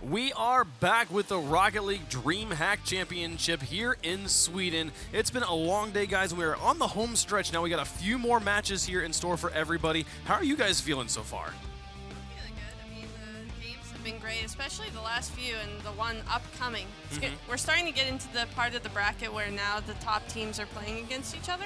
We are back with the Rocket League DreamHack Championship here in Sweden. It's been a long day, guys. We are on the home stretch now. We got a few more matches here in store for everybody. How are you guys feeling so far? Feeling good. I mean, the games have been great, especially the last few and the one upcoming. We're starting to get into the part of the bracket where now the top teams are playing against each other.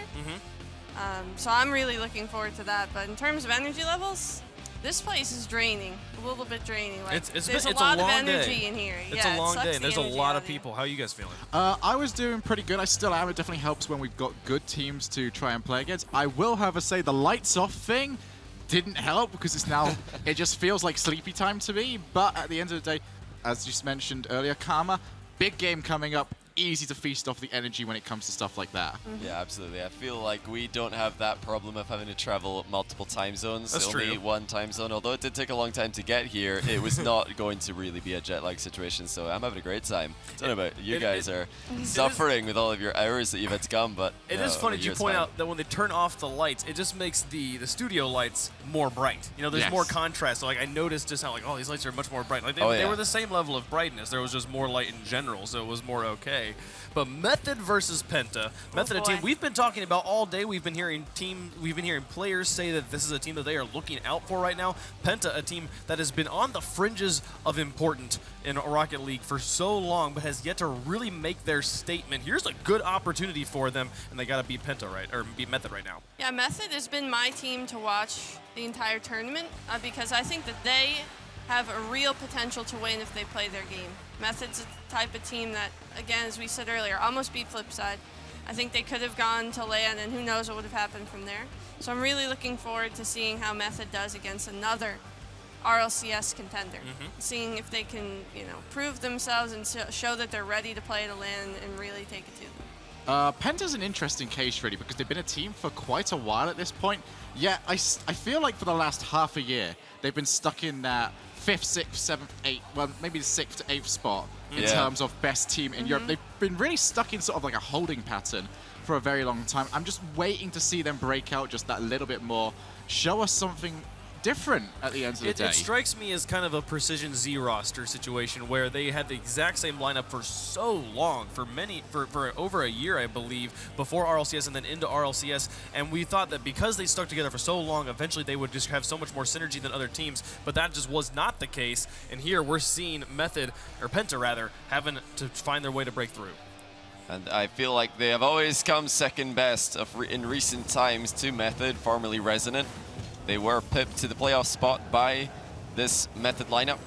So I'm really looking forward to that. But in terms of energy levels, this place is draining, a little bit draining. Like, there's a lot of energy in here. It's a long day, and there's a lot of people. How are you guys feeling? I was doing pretty good. I still am. It definitely helps when we've got good teams to try and play against. I will, however, say the lights off thing didn't help because it's now, it just feels like sleepy time to me. But at the end of the day, as you mentioned earlier, Karma, big game coming up. Easy to feast off the energy when it comes to stuff like that. Yeah, absolutely. I feel like we don't have that problem of having to travel multiple time zones. That's only true. one time zone. Although it did take a long time to get here, it was not going to really be a jet lag situation. So I'm having a great time. I don't know about you guys are suffering with all of your hours that you've had to come, but it is funny that you point out that when they turn off the lights, it just makes the studio lights more bright. You know, there's more contrast. So like I noticed just how like, oh, these lights are much more bright. Like they were the same level of brightness. There was just more light in general, so it was more okay. But Method versus Penta. Method, a team we've been talking about all day. We've been hearing players say that this is a team that they are looking out for right now. Penta, a team that has been on the fringes of important in Rocket League for so long, but has yet to really make their statement. Here's a good opportunity for them, and they got to beat Penta beat Method right now. Yeah, Method has been my team to watch the entire tournament because I think that they have a real potential to win if they play their game. Method's a type of team that, again, as we said earlier, almost beat Flipside. I think they could have gone to LAN, and who knows what would have happened from there. So I'm really looking forward to seeing how Method does against another RLCS contender. Seeing if they can, prove themselves and show that they're ready to play at a LAN and really take it to them. Penta's an interesting case, really, because they've been a team for quite a while at this point. Yeah, I feel like for the last half a year, they've been stuck in that 5th, 6th, 7th, 8th, well, maybe the 6th to 8th spot in terms of best team in Europe. They've been really stuck in sort of like a holding pattern for a very long time. I'm just waiting to see them break out just that little bit more, show us something different at the end of the day. It strikes me as kind of a Precision Z roster situation where they had the exact same lineup for so long, for over a year, I believe, before RLCS and then into RLCS, and we thought that because they stuck together for so long, eventually they would just have so much more synergy than other teams, but that just was not the case, and here we're seeing Penta rather, having to find their way to break through. And I feel like they have always come second best in recent times to Method, formerly Resonant. They were pipped to the playoff spot by this Method lineup,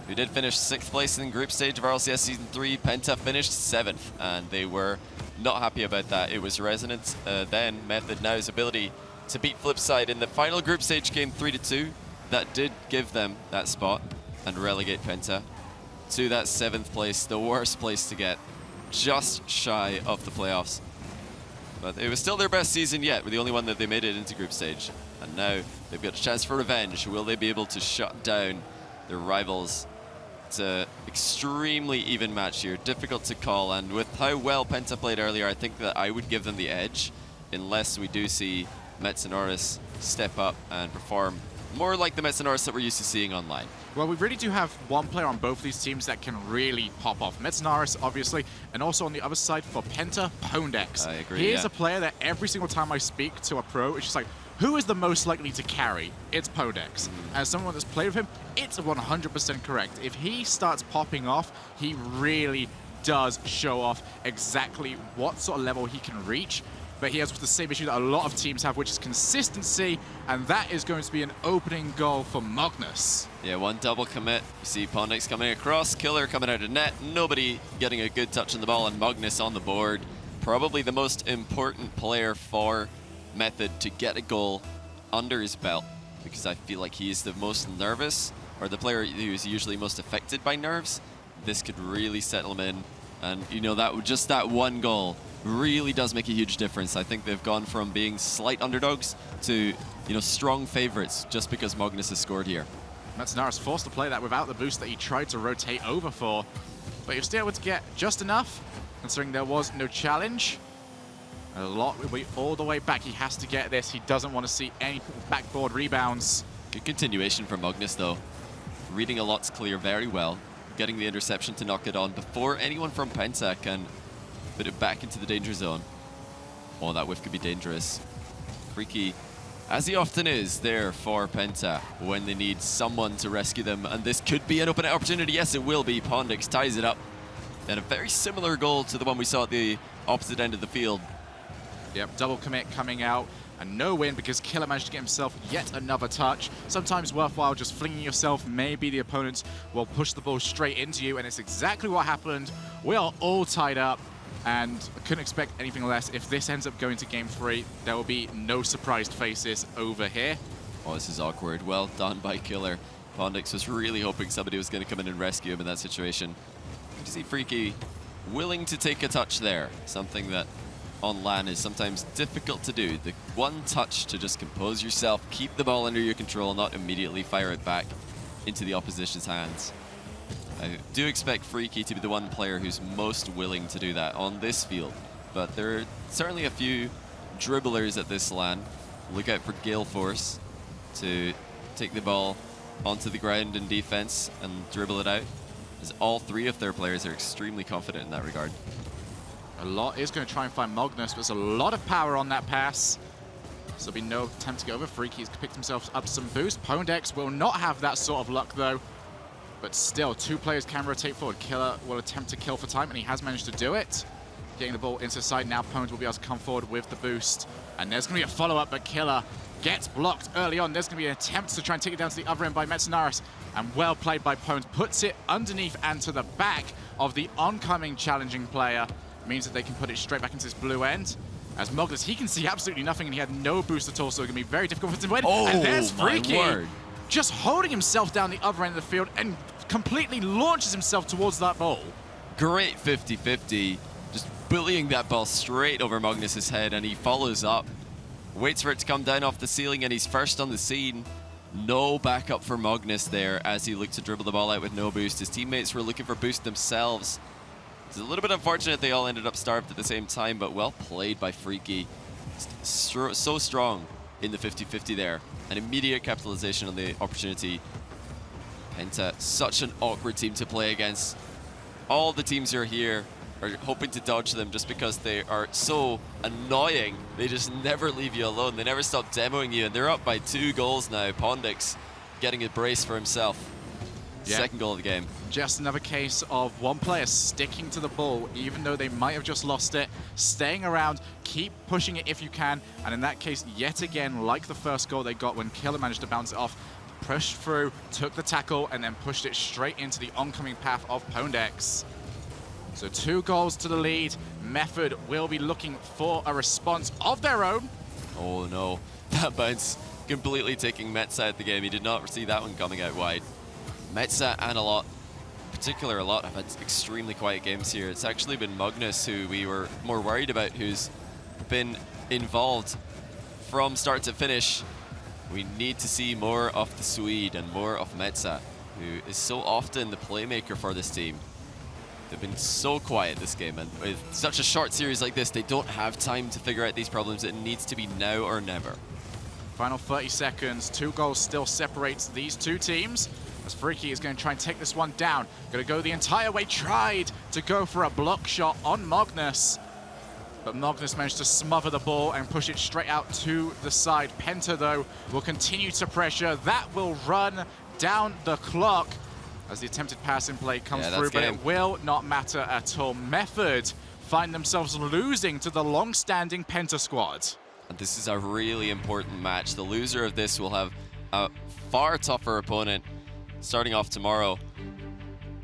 who did finish 6th place in the group stage of RLCS Season 3. Penta finished 7th, and they were not happy about that. It was Resonant, then Method, now's ability to beat Flipside in the final group stage game 3-2. That did give them that spot and relegate Penta to that 7th place, the worst place to get, just shy of the playoffs. But it was still their best season yet, with the only one that they made it into group stage. And now they've got a chance for revenge. Will they be able to shut down their rivals? It's an extremely even match here, difficult to call. And with how well Penta played earlier, I think that I would give them the edge, unless we do see Metsonoris step up and perform more like the Metsonoris that we're used to seeing online. Well, we really do have one player on both of these teams that can really pop off. Metsonoris, obviously, and also on the other side for Penta, Pondex. I agree, He is a player that every single time I speak to a pro, it's just like, who is the most likely to carry? It's Pondex. As someone that's played with him, it's 100% correct. If he starts popping off, he really does show off exactly what sort of level he can reach. But he has the same issue that a lot of teams have, which is consistency, and that is going to be an opening goal for Magnus. Yeah, one double commit. You see Pondex coming across, Killer coming out of net, nobody getting a good touch on the ball, and Magnus on the board. Probably the most important player for Method to get a goal under his belt, because I feel like he's the most nervous, or the player who's usually most affected by nerves. This could really settle him in, and just that one goal really does make a huge difference. I think they've gone from being slight underdogs to, strong favorites just because Magnus has scored here. Metsonoris forced to play that without the boost that he tried to rotate over for, but he was still able to get just enough, considering there was no challenge. A lot will be all the way back. He has to get this. He doesn't want to see any backboard rebounds. Good continuation from Magnus, though. Reading a lot's clear very well. getting the interception to knock it on before anyone from Penta can put it back into the danger zone. Oh, that whiff could be dangerous. Freaky, as he often is, there for Penta when they need someone to rescue them, and this could be an open opportunity. Yes, it will be. Pondix ties it up. And a very similar goal to the one we saw at the opposite end of the field. Yep, double commit coming out, and no win because Killer managed to get himself yet another touch. Sometimes worthwhile just flinging yourself. Maybe the opponents will push the ball straight into you, and it's exactly what happened. We are all tied up, and I couldn't expect anything less. If this ends up going to game 3, there will be no surprised faces over here. Oh, this is awkward. Well done by Killer. Pondix was really hoping somebody was going to come in and rescue him in that situation. You see Freaky willing to take a touch there, something that on LAN is sometimes difficult to do. The one touch to just compose yourself, keep the ball under your control, not immediately fire it back into the opposition's hands. I do expect Freaky to be the one player who's most willing to do that on this field, but there are certainly a few dribblers at this LAN. Look out for Gale Force to take the ball onto the ground in defense and dribble it out, as all 3 of their players are extremely confident in that regard. A lot is going to try and find Magnus, but there's a lot of power on that pass. So there'll be no attempt to go over. Freaky's picked himself up some boost. Pondex will not have that sort of luck, though. But still, 2 players can rotate forward. Killer will attempt to kill for time, and he has managed to do it. Getting the ball into the side now. Pwned will be able to come forward with the boost. And there's going to be a follow-up, but Killer gets blocked early on. There's going to be an attempt to try and take it down to the other end by Metsunaris. And well played by Pwned. Puts it underneath and to the back of the oncoming challenging player. Means that they can put it straight back into this blue end. As Magnus, he can see absolutely nothing, and he had no boost at all, so it's going to be very difficult for him to win. Oh, and there's Freaky, my word. Just holding himself down the other end of the field and completely launches himself towards that ball. Great 50-50, just bullying that ball straight over Magnus's head, and he follows up, waits for it to come down off the ceiling, and he's first on the scene. No backup for Magnus there as he looked to dribble the ball out with no boost. His teammates were looking for boost themselves. It's a little bit unfortunate they all ended up starved at the same time, but well played by Freaky. So strong in the 50-50 there. An immediate capitalization on the opportunity. Penta, such an awkward team to play against. All the teams who are here are hoping to dodge them just because they are so annoying. They just never leave you alone. They never stop demoing you, and they're up by 2 goals now. Pondix getting a brace for himself. Yeah. Second goal of the game. Just another case of one player sticking to the ball, even though they might have just lost it, staying around, keep pushing it if you can, and in that case, yet again, like the first goal they got when Killer managed to bounce it off, pushed through, took the tackle, and then pushed it straight into the oncoming path of Pondex. So 2 goals to the lead. Method will be looking for a response of their own. Oh no, that bounce completely taking Metza out the game. He did not see that one coming out wide. Metza and Alot, in particular Alot, have had extremely quiet games here. It's actually been Magnus who we were more worried about, who's been involved from start to finish. We need to see more of the Swede and more of Metza, who is so often the playmaker for this team. They've been so quiet this game, and with such a short series like this, they don't have time to figure out these problems. It needs to be now or never. Final 30 seconds, 2 goals still separates these 2 teams. As Freaky is going to try and take this one down. Going to go the entire way, tried to go for a block shot on Magnus. But Magnus managed to smother the ball and push it straight out to the side. Penta, though, will continue to pressure. That will run down the clock as the attempted pass in play comes through, but it will not matter at all. Method find themselves losing to the long-standing Penta squad. And this is a really important match. The loser of this will have a far tougher opponent starting off tomorrow,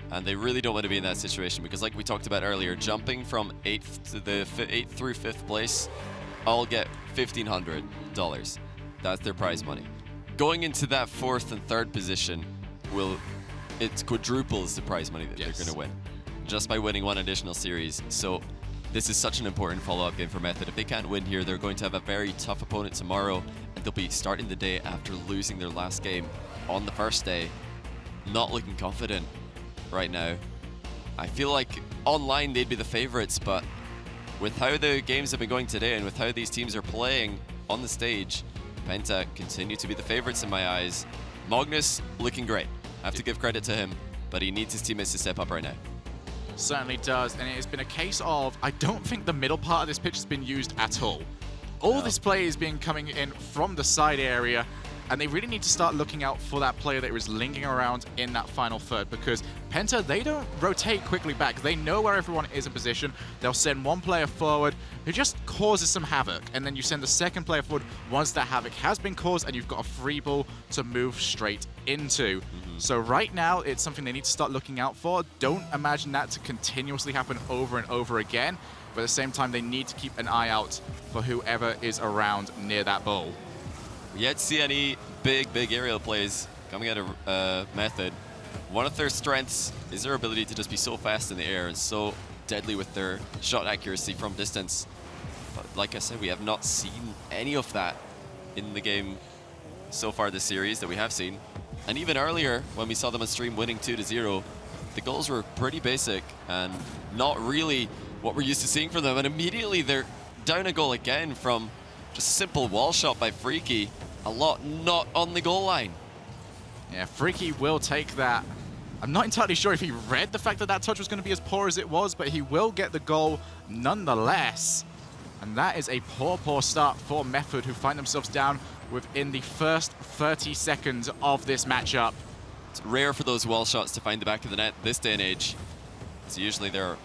and they really don't want to be in that situation because, like we talked about earlier, jumping from 8th to the 8th through 5th place, all get $1,500. That's their prize money. Going into that 4th and 3rd position it quadruples the prize money that they're going to win just by winning 1 additional series. So this is such an important follow-up game for Method. If they can't win here, they're going to have a very tough opponent tomorrow, and they'll be starting the day after losing their last game on the first day. Not looking confident right now. I feel like online they'd be the favorites, but with how the games have been going today and with how these teams are playing on the stage, Penta continue to be the favorites in my eyes. Magnus looking great. I have to give credit to him. but he needs his teammates to step up right now. Certainly does, and it has been a case of, I don't think the middle part of this pitch has been used at all. All this play is being coming in from the side area, and they really need to start looking out for that player that is lingering around in that final third, because Penta, they don't rotate quickly back. They know where everyone is in position. They'll send one player forward who just causes some havoc, and then you send the second player forward once that havoc has been caused, and you've got a free ball to move straight into. So right now, it's something they need to start looking out for. Don't imagine that to continuously happen over and over again, but at the same time, they need to keep an eye out for whoever is around near that ball. We yet to see any big aerial plays coming out of Method. One of their strengths is their ability to just be so fast in the air and so deadly with their shot accuracy from distance. But like I said, we have not seen any of that in the game so far this series that we have seen. And even earlier, when we saw them on stream winning 2-0, the goals were pretty basic and not really what we're used to seeing from them. And immediately they're down a goal again from just a simple wall shot by Freaky. A lot not on the goal line. Yeah, Freaky will take that. I'm not entirely sure if he read the fact that that touch was going to be as poor as it was, but he will get the goal nonetheless. And that is a poor start for Method, who find themselves down within the first 30 seconds of this matchup. It's rare for those wall shots to find the back of the net this day and age. So usually there are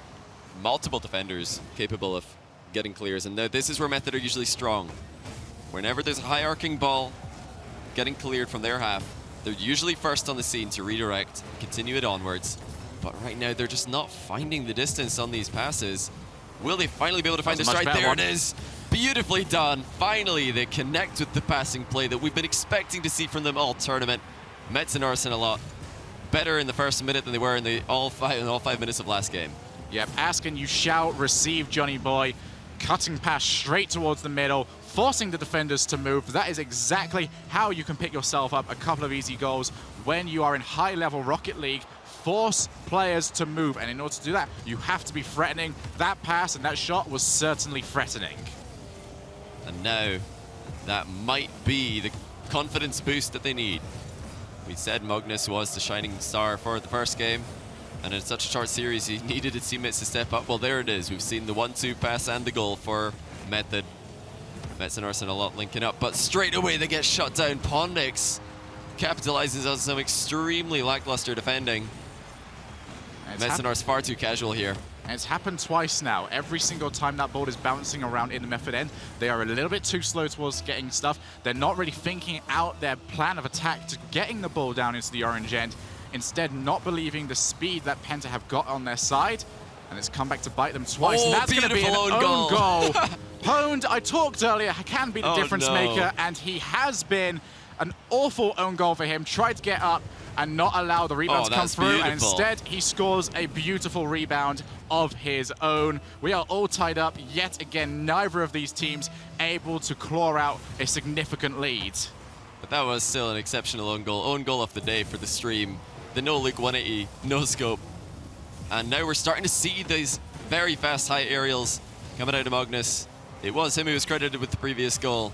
multiple defenders capable of getting clears, and this is where Method are usually strong. Whenever there's a high arcing ball getting cleared from their half, they're usually first on the scene to redirect, continue it onwards. But right now they're just not finding the distance on these passes. Will they finally be able to find the strike? There it is. Beautifully done. Finally, they connect with the passing play that we've been expecting to see from them all tournament. Mets and Arson a lot better in the first minute than they were in all 5 minutes of last game. Yep, ask and you shall receive, Johnny boy. Cutting pass straight towards the middle, forcing the defenders to move. That is exactly how you can pick yourself up a couple of easy goals when you are in high-level Rocket League. Force players to move, and in order to do that, you have to be threatening. That pass and that shot was certainly threatening. And now, that might be the confidence boost that they need. We said Magnus was the shining star for the first game, and in such a short series, he needed his teammates to step up. Well, there it is. We've seen the 1-2 pass and the goal for Method. Mets and Arson a lot linking up, but straight away they get shut down. Pondix capitalizes on some extremely lackluster defending. Mets and Arson far too casual here. And it's happened twice now. Every single time that ball is bouncing around in the Method end, they are a little bit too slow towards getting stuff. They're not really thinking out their plan of attack to getting the ball down into the orange end. Instead, not believing the speed that Penta have got on their side. And it's come back to bite them twice. Oh, and that's going to be an own goal. Pwned, I talked earlier, can be the difference maker. And he has been an awful own goal for him. Tried to get up and not allow the rebound to come through. Beautiful. And instead, he scores a beautiful rebound of his own. We are all tied up. Yet again, neither of these teams able to claw out a significant lead. But that was still an exceptional own goal of the day for the stream. The no Luke 180, no scope. And now we're starting to see these very fast high aerials coming out of Magnus. It was him who was credited with the previous goal.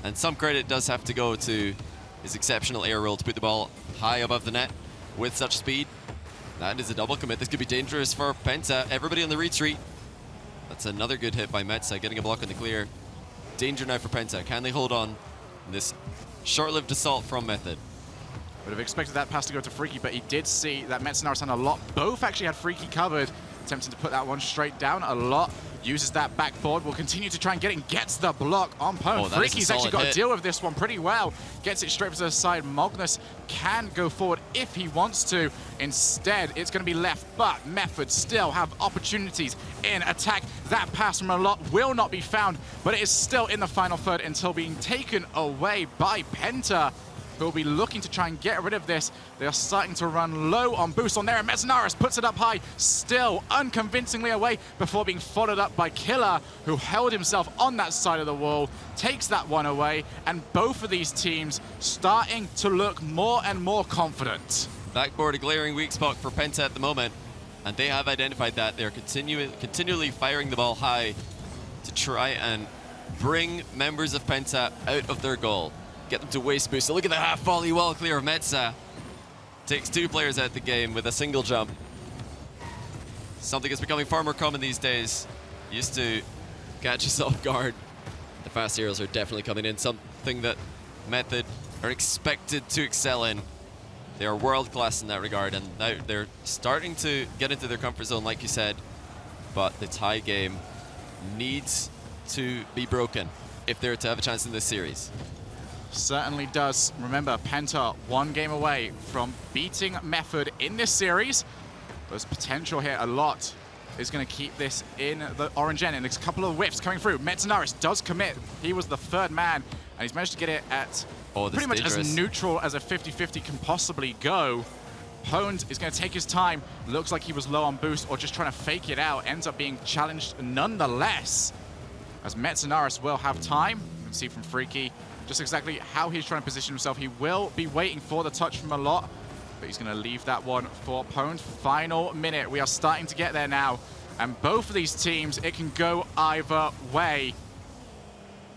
And some credit does have to go to his exceptional air roll to put the ball high above the net with such speed. That is a double commit. This could be dangerous for Penta. Everybody on the retreat. That's another good hit by Metza, getting a block on the clear. Danger now for Penta. Can they hold on in this short-lived assault from Method? Would have expected that pass to go to Freaky, but he did see that Mets and Arasan a lot. Both actually had Freaky covered. Attempting to put that one straight down a lot. Uses that backboard. Will continue to try and get it. Gets the block on Pone. Oh, Freaky's actually got to deal with this one pretty well. Gets it straight to the side. Magnus can go forward if he wants to. Instead, it's going to be left, but Method still have opportunities in attack. That pass from a lot will not be found, but it is still in the final third until being taken away by Penta, who will be looking to try and get rid of this. They are starting to run low on boost on there, and Metzanaris puts it up high, still unconvincingly away before being followed up by Killer, who held himself on that side of the wall, takes that one away, and both of these teams starting to look more and more confident. Backboard, a glaring weak spot for Penta at the moment, and they have identified that. They're continually firing the ball high to try and bring members of Penta out of their goal. Get them to waist boost. So look at the half volley wall clear of Metza. takes 2 players out the game with a single jump. Something that's becoming far more common these days. Used to catch us off guard. The fast heroes are definitely coming in. Something that Method are expected to excel in. They are world class in that regard, and now they're starting to get into their comfort zone, like you said. But the tie game needs to be broken if they're to have a chance in this series. Certainly does. Remember, Penta 1 game away from beating Method in this series. There's potential here. A lot is going to keep this in the orange end. And there's a couple of whiffs coming through. Metanaris does commit. He was the 3rd man, and he's managed to get it at pretty much as neutral as a 50-50 can possibly go. Pwned is going to take his time. Looks like he was low on boost or just trying to fake it out. Ends up being challenged nonetheless. As Metanaris will have time. You can see from Freaky just exactly how he's trying to position himself. He will be waiting for the touch from a lot, but he's going to leave that one for Pwned. Final minute. We are starting to get there now. And both of these teams, it can go either way.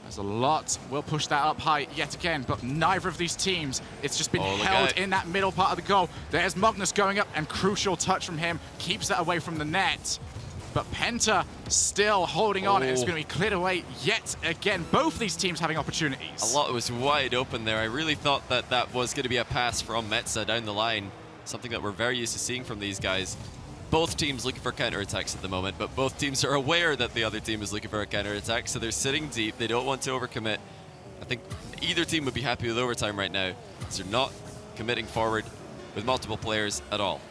There's a lot. We'll push that up high yet again, but neither of these teams, it's just been held in that middle part of the goal. There's Magnus going up, and crucial touch from him keeps that away from the net. But Penta still holding on. It's going to be cleared away yet again. Both of these teams having opportunities. A lot was wide open there. I really thought that that was going to be a pass from Metza down the line. Something that we're very used to seeing from these guys. Both teams looking for counterattacks at the moment, but both teams are aware that the other team is looking for a counterattack, so they're sitting deep. They don't want to overcommit. I think either team would be happy with overtime right now, so they're not committing forward with multiple players at all.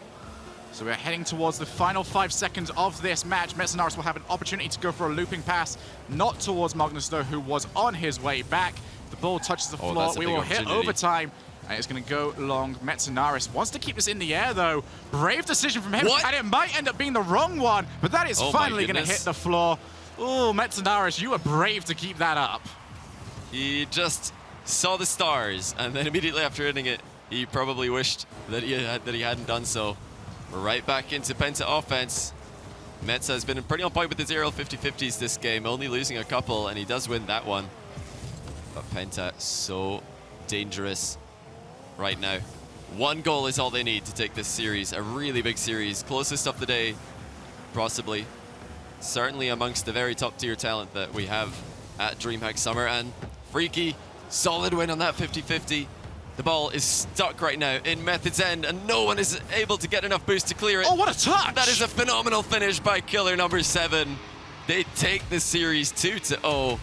So we're heading towards the final 5 seconds of this match. Metanaris will have an opportunity to go for a looping pass, not towards Magnus though, who was on his way back. The ball touches the floor. We will hit overtime. And it's going to go long. Metanaris wants to keep this in the air, though. Brave decision from him, and it might end up being the wrong one, but that is finally going to hit the floor. Oh, Metanaris, you were brave to keep that up. He just saw the stars, and then immediately after hitting it, he probably wished that he hadn't done so. We're right back into Penta offense. Metza has been pretty on point with his aerial 50-50s this game, only losing a couple, and he does win that one. But Penta, so dangerous right now. 1 goal is all they need to take this series, a really big series, closest of the day, possibly. Certainly amongst the very top tier talent that we have at DreamHack Summer, and Freaky, solid win on that 50-50. The ball is stuck right now in Method's end, and no one is able to get enough boost to clear it. Oh, what a touch! That is a phenomenal finish by killer number 7. They take the series 2-0.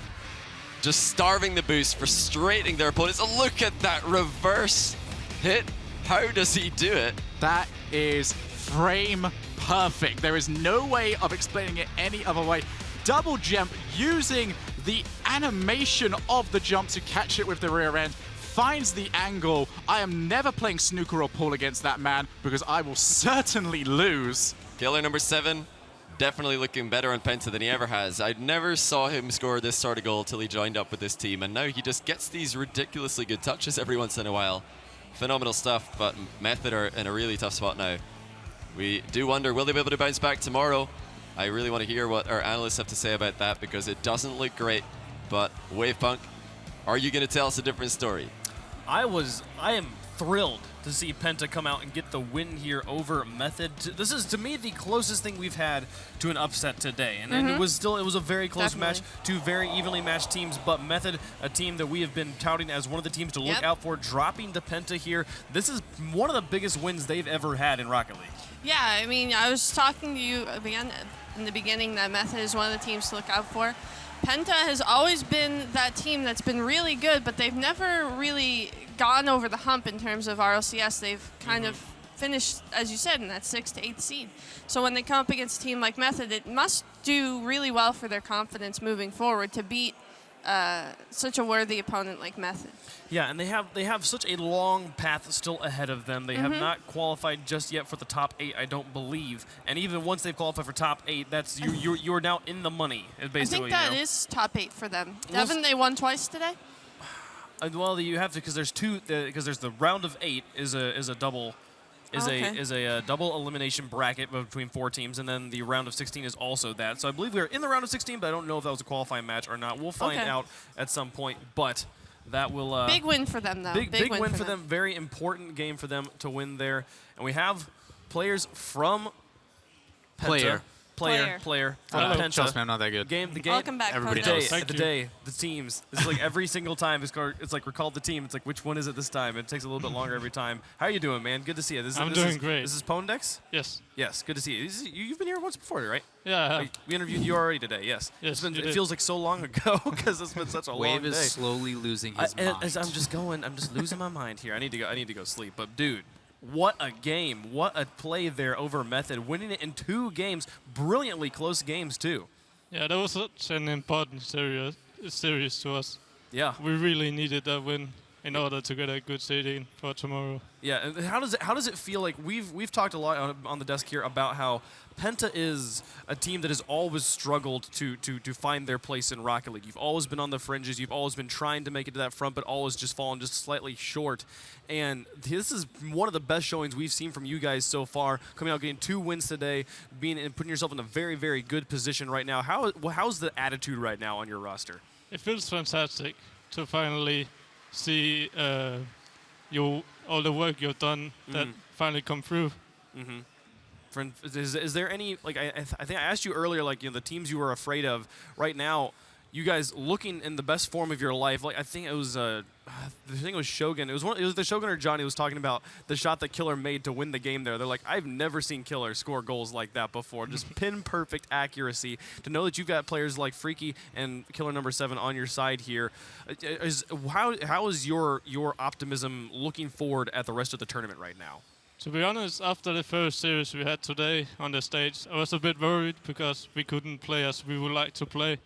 Just starving the boost, frustrating their opponents. Look at that reverse hit. How does he do it? That is frame perfect. There is no way of explaining it any other way. Double jump using the animation of the jump to catch it with the rear end. Finds the angle. I am never playing snooker or pool against that man because I will certainly lose. Killer number 7. Definitely looking better on Penta than he ever has. I never saw him score this sort of goal till he joined up with this team, and now he just gets these ridiculously good touches every once in a while. Phenomenal stuff, but Method are in a really tough spot now. We do wonder, will they be able to bounce back tomorrow? I really want to hear what our analysts have to say about that because it doesn't look great. But Wavepunk, are you going to tell us a different story? I am thrilled to see Penta come out and get the win here over Method. This is, to me, the closest thing we've had to an upset today. And, and it was a very close match, 2 very evenly matched teams, but Method, a team that we have been touting as one of the teams to look out for, dropping to Penta here. This is one of the biggest wins they've ever had in Rocket League. Yeah, I mean, I was talking to you again in the beginning that Method is one of the teams to look out for. Penta has always been that team that's been really good, but they've never really gone over the hump in terms of RLCS. They've kind of finished, as you said, in that 6th to 8th seed. So when they come up against a team like Method, it must do really well for their confidence moving forward to beat such a worthy opponent like Method. Yeah, and they have such a long path still ahead of them. They have not qualified just yet for the top 8, I don't believe. And even once they've qualified for top 8, that's you're now in the money. Basically, I think that is top 8 for them. Haven't they won twice today? Well, you have to because there's 2 because there's the round of 8 is a double. Is a double elimination bracket between 4 teams, and then the round of 16 is also that. So I believe we're in the round of 16, but I don't know if that was a qualifying match or not. We'll find out at some point. But that will big win for them, though. Big win for them. Very important game for them to win there. And we have players from Penta. Player from Penta. Trust me, I'm not that good. The game. Welcome back, Everybody Penta. knows. The teams. It's like every single time it's like we're called the team. It's like, which one is it this time? It takes a little bit longer every time. How are you doing, man? Good to see you. I'm doing great. This is Pondex? Yes. Yes, good to see you. You've been here once before, right? Yeah, I have. We interviewed you already today, yes. Yes, It feels like so long ago because it's been such a long day. Wave is slowly losing his mind. I'm just losing my mind here. I need to go sleep. But dude, what a game. What a play there over Method. Winning it in 2 games. Brilliantly close games, too. Yeah, that was such an important series to us. Yeah. We really needed that win in order to get a good seeding for tomorrow. Yeah, and how does it feel like we've talked a lot on the desk here about how Penta is a team that has always struggled to find their place in Rocket League. You've always been on the fringes. You've always been trying to make it to that front, but always just fallen just slightly short. And this is one of the best showings we've seen from you guys so far, coming out getting 2 wins today, putting yourself in a very, very good position right now. How's the attitude right now on your roster? It feels fantastic to finally see all the work you've done that finally come through. Mm-hmm. Is there any, like, I think I asked you earlier, like, the teams you were afraid of. Right now, you guys looking in the best form of your life. Like, I think it was Shogun. It was the Shogun or Johnny was talking about the shot that Killer made to win the game there. They're like, I've never seen Killer score goals like that before. Just pin perfect accuracy. To know that you've got players like Freaky and Killer number 7 on your side here, how is your optimism looking forward at the rest of the tournament right now? To be honest, after the first series we had today on the stage, I was a bit worried because we couldn't play as we would like to play.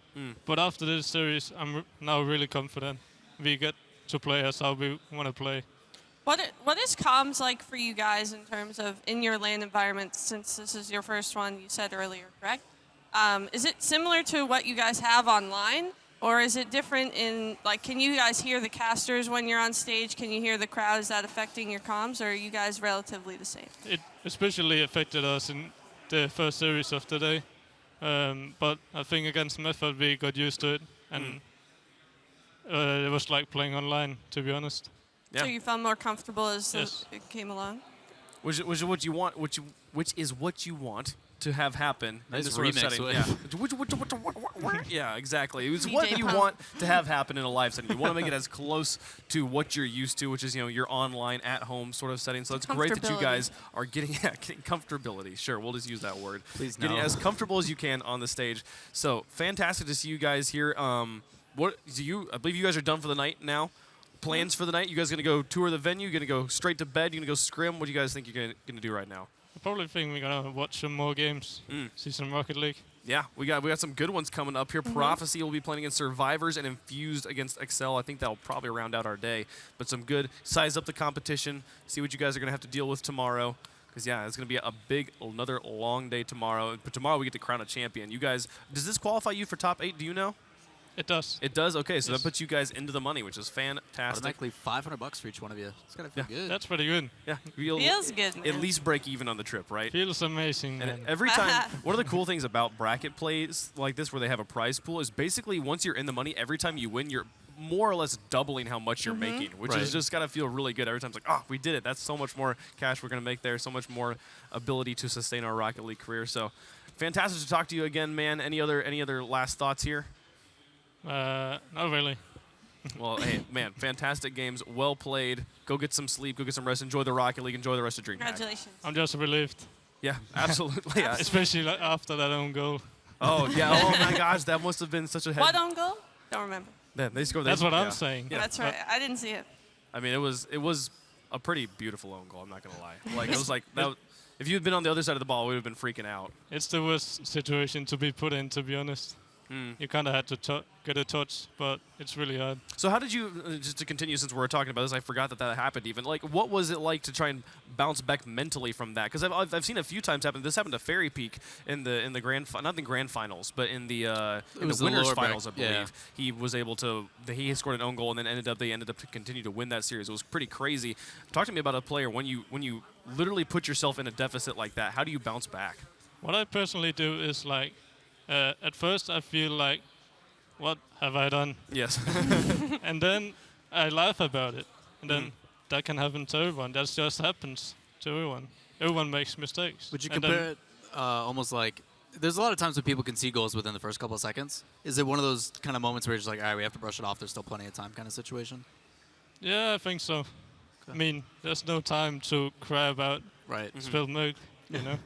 But after this series, I'm now really confident we get to play as how we want to play. What is comms like for you guys in terms of in your LAN environment, since this is your first one, you said earlier, correct? Is it similar to what you guys have online? Or is it different in, like, can you guys hear the casters when you're on stage? Can you hear the crowd? Is that affecting your comms, or are you guys relatively the same? It especially affected us in the first series of the day. But I think against Method we got used to it, and it was like playing online, to be honest. Yeah. So you felt more comfortable as Yes. it came along? Which is what you want, which is what you want to have happen in this sort of remix, setting. Yeah, exactly. It was DJ what you Pump. want to have happen in a live setting. You want to make it as close to what you're used to, which is your online, at home sort of setting. So it's great that you guys are getting comfortability. Sure, we'll just use that word. Please getting as comfortable as you can on the stage. So fantastic to see you guys here. I believe you guys are done for the night now. Plans for the night? You guys gonna go tour the venue? Gonna go straight to bed? You gonna go scrim? What do you guys think you're gonna do right now? I probably think we're gonna watch some more games, see some Rocket League. Yeah, we got some good ones coming up here. Prophecy will be playing against Survivors and Infused against Excel. I think that'll probably round out our day. But some good, size up the competition, see what you guys are going to have to deal with tomorrow. Because, yeah, it's going to be another long day tomorrow. But tomorrow we get to crown a champion. You guys, does this qualify you for top 8? Do you know? It does. It does? Okay, so Yes. that puts you guys into the money, which is fantastic. Automatically $500 for each one of you. It's gotta feel good. That's pretty good. Yeah, you'll Feels good, man. at least break even on the trip, right? Feels amazing, And man. every time, one of the cool things about bracket plays like this where they have a prize pool is basically once you're in the money, every time you win, you're more or less doubling how much you're making, which is just got to feel really good. Every time it's like, oh, we did it. That's so much more cash we're going to make there, so much more ability to sustain our Rocket League career. So fantastic to talk to you again, man. Any other last thoughts here? Not really. Well, hey, man, fantastic games. Well played. Go get some sleep. Go get some rest. Enjoy the Rocket League. Enjoy the rest of DreamHack. Congratulations. I'm just relieved, Yeah, absolutely. Yeah. especially like after that own goal. Oh, yeah. Oh, my gosh. That must have been such a head. What own goal? Don't remember. Yeah, they scored. That's what yeah. I'm saying. Yeah. That's right. I didn't see it. I mean, it was a pretty beautiful own goal. I'm not gonna lie. Like it was like that. If you had been on the other side of the ball, we would have been freaking out. It's the worst situation to be put in, to be honest. You kind of had to get a touch, but it's really hard. So how did you, just to continue since we're talking about this, I forgot that happened even. Like, what was it like to try and bounce back mentally from that? Because I've seen a few times happen. This happened to Fairy Peak in the not the grand finals, but in the winners finals, I believe. Yeah. He was able to, he scored an own goal and then they ended up to continue to win that series. It was pretty crazy. Talk to me about a player when you literally put yourself in a deficit like that. How do you bounce back? What I personally do is like, at first I feel like, what have I done? Yes. And then I laugh about it, and then that can happen to everyone. That just happens to everyone. Everyone makes mistakes. Would you compare it almost like, there's a lot of times when people can see goals within the first couple of seconds. Is it one of those kind of moments where you're just like, all right, we have to brush it off, there's still plenty of time kind of situation? Yeah, I think so. I mean, there's no time to cry about spilled milk, you know?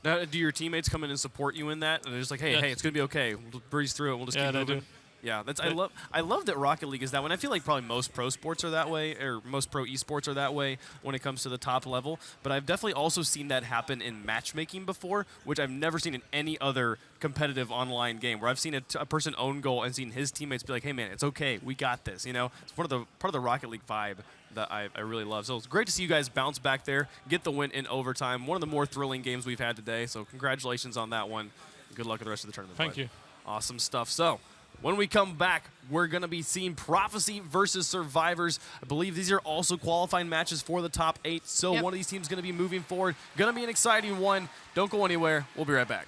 Now, do your teammates come in and support you in that? And they're just like, hey, hey, it's going to be okay. We'll breeze through it. We'll just keep moving. Yeah, that's I love that Rocket League is that way. And I feel like probably most pro sports are that way, or most pro esports are that way when it comes to the top level. But I've definitely also seen that happen in matchmaking before, which I've never seen in any other competitive online game, where I've seen a person own goal and seen his teammates be like, hey man, it's okay, we got this. You know, it's part of the Rocket League vibe that I really love. So it's great to see you guys bounce back there, get the win in overtime. One of the more thrilling games we've had today. So congratulations on that one. Good luck with the rest of the tournament. Thank you. Awesome stuff. So when we come back, we're going to be seeing Prophecy versus Survivors. I believe these are also qualifying matches for the top 8. So one of these teams is going to be moving forward. Going to be an exciting one. Don't go anywhere. We'll be right back.